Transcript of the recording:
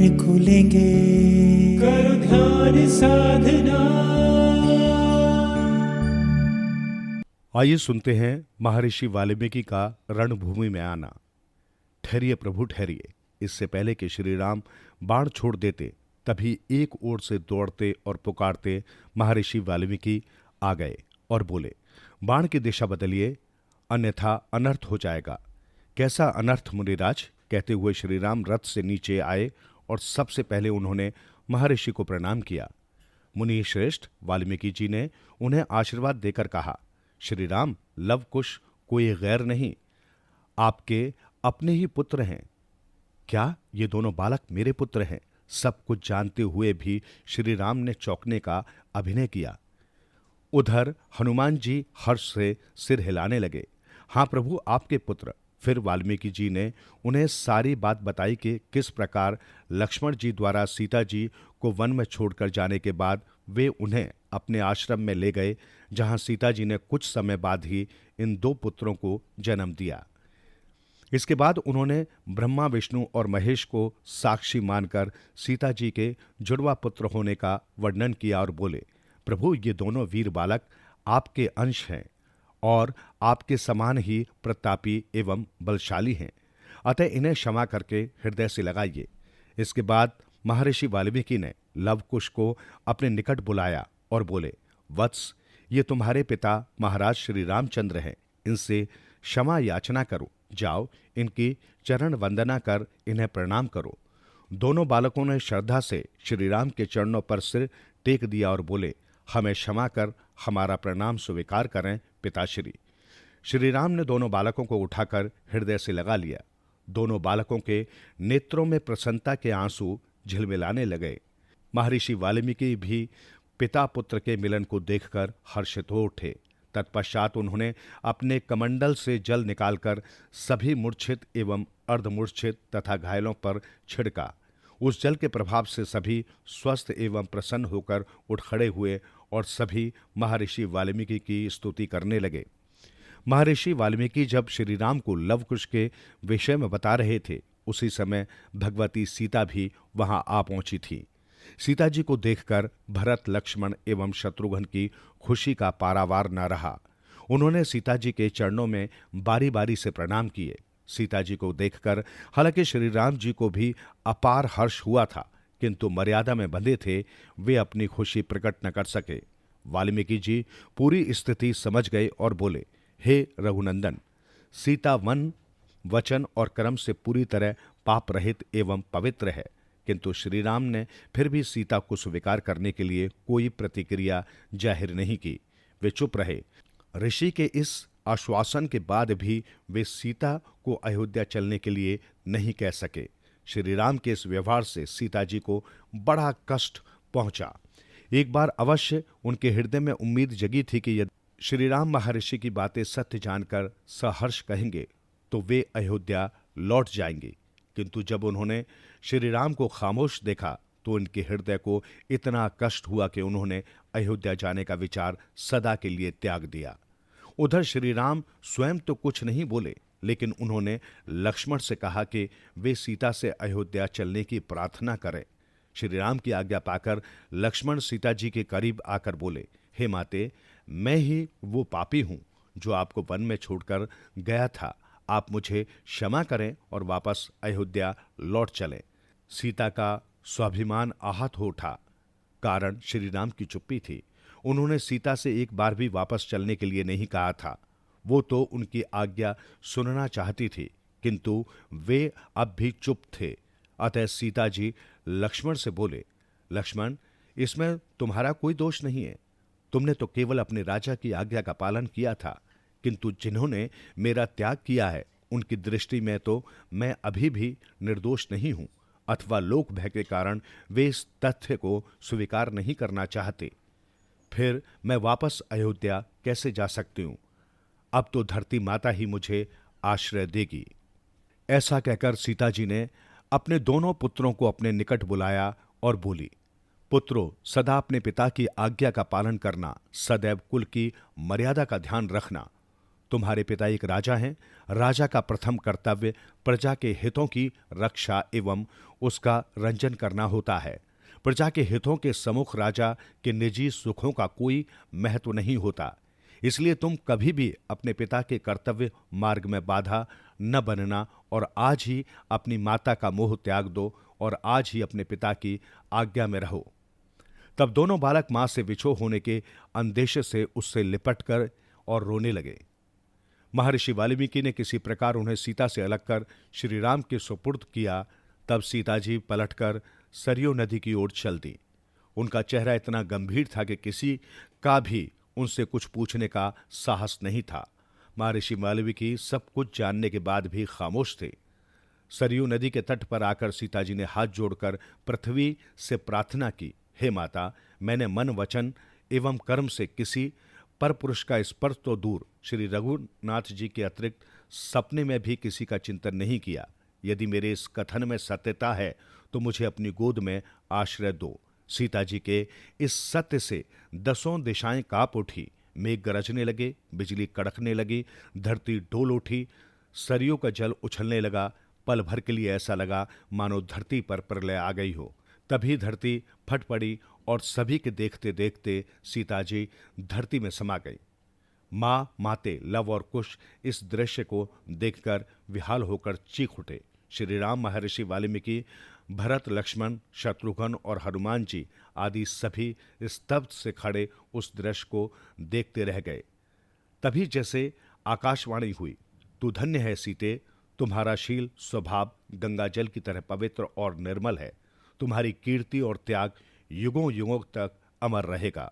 नेत्र खुलेंगे, करो ध्यान साधना। आइए सुनते हैं महर्षि वाल्मीकि का रणभूमि में आना। ठहरिए प्रभु ठहरिए। इससे पहले कि श्री राम बाण छोड़ देते, तभी एक ओर से दौड़ते और पुकारते महर्षि वाल्मीकि आ गए और बोले, बाण की दिशा बदलिए, अन्यथा अनर्थ हो जाएगा। कैसा अनर्थ मुनिराज? कहते हुए श्री राम रथ से नीचे आए और सबसे पहले उन्होंने महर्षि को प्रणाम किया। मुनि श्रेष्ठ वाल्मीकि जी ने उन्हें आशीर्वाद देकर कहा, श्री राम, लव कुश कोई गैर नहीं, आपके अपने ही पुत्र हैं। क्या ये दोनों बालक मेरे पुत्र हैं? सब कुछ जानते हुए भी श्री राम ने चौंकने का अभिनय किया। उधर हनुमान जी हर्ष से सिर हिलाने लगे। हाँ प्रभु, आपके पुत्र। फिर वाल्मीकि जी ने उन्हें सारी बात बताई कि किस प्रकार लक्ष्मण जी द्वारा सीता जी को वन में छोड़कर जाने के बाद वे उन्हें अपने आश्रम में ले गए, जहां सीता जी ने कुछ समय बाद ही इन दो पुत्रों को जन्म दिया। इसके बाद उन्होंने ब्रह्मा, विष्णु और महेश को साक्षी मानकर सीता जी के जुड़वा पुत्र होने का वर्णन किया और बोले, प्रभु, ये दोनों वीर बालक आपके अंश हैं और आपके समान ही प्रतापी एवं बलशाली हैं, अतः इन्हें क्षमा करके हृदय से लगाइए। इसके बाद महर्षि वाल्मीकि ने लवकुश को अपने निकट बुलाया और बोले, वत्स, ये तुम्हारे पिता महाराज श्री रामचंद्र हैं, इनसे क्षमा याचना करो। जाओ, इनकी चरण वंदना कर इन्हें प्रणाम करो। दोनों बालकों ने श्रद्धा से श्री राम के चरणों पर सिर टेक दिया और बोले, हमें क्षमा कर हमारा प्रणाम स्वीकार करें पिताश्री। श्री राम ने दोनों बालकों को उठाकर हृदय से लगा लिया। दोनों बालकों के नेत्रों में प्रसन्नता के आंसू झिलमिलाने लगे। महर्षि वाल्मीकि भी पिता पुत्र के मिलन को देखकर हर्षित हो उठे। तत्पश्चात उन्होंने अपने कमंडल से जल निकालकर सभी मूर्छित एवं अर्धमूर्छित तथा घायलों पर छिड़का। उस जल के प्रभाव से सभी स्वस्थ एवं प्रसन्न होकर उठ खड़े हुए और सभी महर्षि वाल्मीकि की स्तुति करने लगे। महर्षि वाल्मीकि जब श्री राम को लवकुश के विषय में बता रहे थे, उसी समय भगवती सीता भी वहां आ पहुंची थी। सीता जी को देखकर भरत, लक्ष्मण एवं शत्रुघ्न की खुशी का पारावार न रहा। उन्होंने सीता जी के चरणों में बारी बारी से प्रणाम किए। सीता जी को देखकर हालांकि श्री राम जी को भी अपार हर्ष हुआ था, किंतु मर्यादा में बंधे थे, वे अपनी खुशी प्रकट न कर सके। वाल्मीकि जी पूरी स्थिति समझ गए और बोले, हे रघुनंदन, सीता वन, वचन और कर्म से पूरी तरह पाप रहित एवं पवित्र है, किंतु श्री राम ने फिर भी सीता को स्वीकार करने के लिए कोई प्रतिक्रिया जाहिर नहीं की। वे चुप रहे। ऋषि के इस आश्वासन के बाद भी वे सीता को अयोध्या चलने के लिए नहीं कह सके। श्री राम के इस व्यवहार से सीता जी को बड़ा कष्ट पहुंचा। एक बार अवश्य उनके हृदय में उम्मीद जगी थी कि यदि श्री राम महर्षि की बातें सत्य जानकर सहर्ष कहेंगे तो वे अयोध्या लौट जाएंगे, किंतु जब उन्होंने श्री राम को खामोश देखा तो उनके हृदय को इतना कष्ट हुआ कि उन्होंने अयोध्या जाने का विचार सदा के लिए त्याग दिया। उधर श्री राम स्वयं तो कुछ नहीं बोले, लेकिन उन्होंने लक्ष्मण से कहा कि वे सीता से अयोध्या चलने की प्रार्थना करें। श्री राम की आज्ञा पाकर लक्ष्मण सीता जी के करीब आकर बोले, हे माते, मैं ही वो पापी हूं जो आपको वन में छोड़कर गया था। आप मुझे क्षमा करें और वापस अयोध्या लौट चलें। सीता का स्वाभिमान आहत हो उठा। कारण श्री राम की चुप्पी थी। उन्होंने सीता से एक बार भी वापस चलने के लिए नहीं कहा था। वो तो उनकी आज्ञा सुनना चाहती थी, किंतु वे अब भी चुप थे। अतः सीता जी लक्ष्मण से बोले, लक्ष्मण, इसमें तुम्हारा कोई दोष नहीं है। तुमने तो केवल अपने राजा की आज्ञा का पालन किया था, किंतु जिन्होंने मेरा त्याग किया है उनकी दृष्टि में तो मैं अभी भी निर्दोष नहीं हूं, अथवा लोक भय के कारण वे इस तथ्य को स्वीकार नहीं करना चाहते। फिर मैं वापस अयोध्या कैसे जा सकती हूं? अब तो धरती माता ही मुझे आश्रय देगी। ऐसा कहकर सीता जी ने अपने दोनों पुत्रों को अपने निकट बुलाया और बोली, पुत्रों, सदा अपने पिता की आज्ञा का पालन करना, सदैव कुल की मर्यादा का ध्यान रखना। तुम्हारे पिता एक राजा हैं। राजा का प्रथम कर्तव्य प्रजा के हितों की रक्षा एवं उसका रंजन करना होता है। प्रजा के हितों के सम्मुख राजा के निजी सुखों का कोई महत्व नहीं होता। इसलिए तुम कभी भी अपने पिता के कर्तव्य मार्ग में बाधा न बनना और आज ही अपनी माता का मोह त्याग दो और आज ही अपने पिता की आज्ञा में रहो। तब दोनों बालक मां से विछोह होने के अंदेशे से उससे लिपट कर और रोने लगे। महर्षि वाल्मीकि ने किसी प्रकार उन्हें सीता से अलग कर श्री राम के सुपुर्द किया। तब सीता जी पलटकर सरयू नदी की ओर चल दी। उनका चेहरा इतना गंभीर था कि किसी का भी उनसे कुछ पूछने का साहस नहीं था। महर्षि वाल्मीकि सब कुछ जानने के बाद भी खामोश थे। सरयू नदी के तट पर आकर सीता जी ने हाथ जोड़कर पृथ्वी से प्रार्थना की, हे माता, मैंने मन वचन एवं कर्म से किसी पर पुरुष का स्पर्श तो दूर, श्री रघुनाथ जी के अतिरिक्त सपने में भी किसी का चिंतन नहीं किया। यदि मेरे इस कथन में सत्यता है तो मुझे अपनी गोद में आश्रय दो। सीता जी के इस सत्य से 10 दिशाएं कांप उठी। मेघ गरजने लगे, बिजली कड़कने लगी, धरती डोल उठी, सरयू का जल उछलने लगा। पल भर के लिए ऐसा लगा मानो धरती पर प्रलय आ गई हो। तभी धरती फट पड़ी और सभी के देखते देखते सीता जी धरती में समा गई। मां, माते लव और कुश इस दृश्य को देखकर विहाल होकर चीख उठे। श्री राम, महर्षि वाल्मीकि, भरत, लक्ष्मण, शत्रुघ्न और हनुमान जी आदि सभी स्तब्ध से खड़े उस दृश्य को देखते रह गए। तभी जैसे आकाशवाणी हुई, तू धन्य है सीते, तुम्हारा शील स्वभाव गंगा जल की तरह पवित्र और निर्मल है। तुम्हारी कीर्ति और त्याग युगों युगों तक अमर रहेगा।